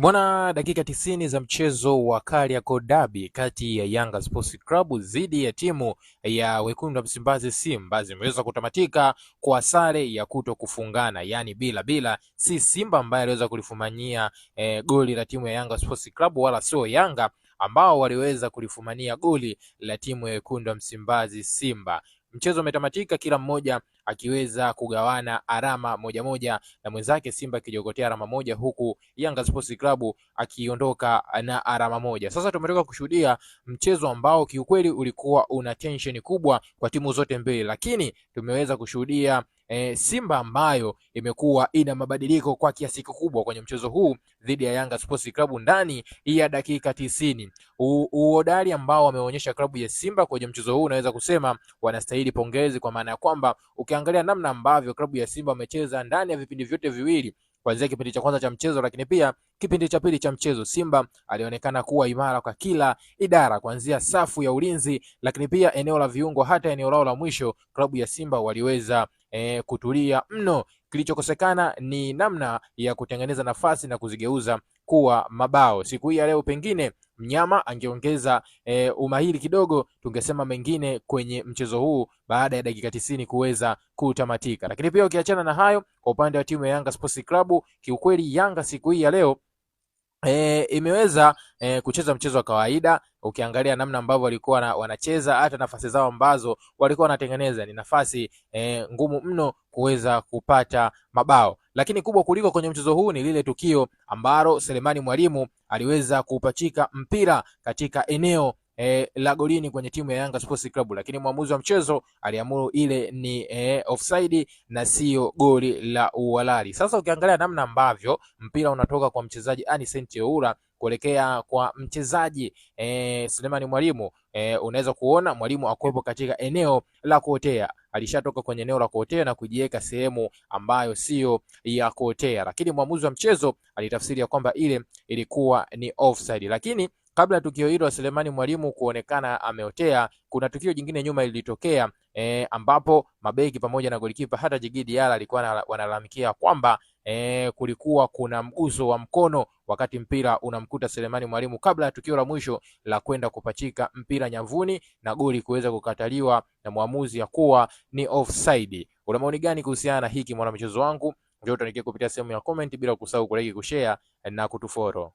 Bwana, dakika 90 za mchezo wa Kariakoo Derby kati ya Yanga Sports Club dhidi ya timu ya Wekundu wa Msimbazi Simba zimeweza kutamatika kwa sare ya kuto kufungana, yani bila. Si Simba ambaye aliweza kulifumania goli la timu ya Yanga Sports Club, wala sio Yanga ambao waliweza kulifumania goli la timu ya Wekundu wa Msimbazi Simba. Mchezo umetamatika kila mmoja akiweza kugawana alama moja na mwenzake Simba akijiokotea alama moja, huku Yanga Sports Club akiondoka na alama moja. Sasa tumetoka kushuhudia mchezo ambao kiukweli ulikuwa una tension kubwa kwa timu zote mbili, lakini tumeweza kushuhudia Simba ambayo imekuwa ina mabadiliko kwa kiasi kikubwa kwenye mchezo huu dhidi ya Yanga Sports Club ndani ya dakika 90. Uhodari ambao wameonyesha klabu ya Simba kwenye mchezo huu unaweza kusema wanastahili pongezi, kwa maana ya kwamba ukiangalia namna ambavyo klabu ya Simba wamecheza ndani ya vipindi vyote viwili, kuanzia kipindi cha kwanza cha mchezo lakini pia kipindi cha pili cha mchezo, Simba alionekana kuwa imara kwa kila idara, kuanzia safu ya ulinzi lakini pia eneo la viungo, hata eneo lao la mwisho klabu ya Simba waliweza kutulia mno. Kilichokosekana ni namna ya kutengeneza nafasi na kuzigeuza kuwa mabao. Siku hii ya leo pengine mnyama angeongeza umahiri kidogo, tungesema mengine kwenye mchezo huu baada ya dakika 90 kuweza kutamatika. Lakini pia ukiachana na hayo, kwa upande wa timu ya Yanga Sports Club, kiukweli Yanga siku hii ya leo imeweza kucheza mchezo wa kawaida. Ukiangalia namna ambavyo walikuwa wanacheza, hata nafasi zao ambazo walikuwa wanatengeneza ni nafasi ngumu mno kuweza kupata mabao. Lakini kubwa kuliko kwenye mchezo huu ni lile tukio ambalo Selemani Mwalimu aliweza kupachika mpira katika eneo la golini kwenye timu ya Yanga Sports Club, lakini mwamuzi wa mchezo aliamuru ile ni offside na sio goli la uhalali. Sasa ukiangalia namna ambavyo mpira unatoka kwa mchezaji Anicent Oura kuelekea kwa mchezaji Selemani Mwalimu, unaweza kuona Mwalimu akuwepo katika eneo la kuotea, alishatoka kwenye eneo la kuotea na kujiweka sehemu ambayo sio ya kuotea, lakini mwamuzi wa mchezo alitafsiri ya kwamba ile ilikuwa ni offside. Lakini kabla tukio hilo Selemani Mwalimu kuonekana ameotea, kuna tukio jingine nyuma lilitokea ambapo mabeki pamoja na golikipa hata Djigui Diarra alikuwa wanalalamikia kwamba kulikuwa kuna mguso wa mkono wakati mpira unamkuta Selemani Mwalimu kabla ya tukio la mwisho la kwenda kupachika mpira nyavuni na goli kuweza kukataliwa na mwamuzi ya kuwa ni offside. Una maoni gani kuhusiana na hiki mwana mchezo wangu? Ndio tuandikie kupitia sehemu ya comment, bila kusahau kulike, kushare na kutufollow.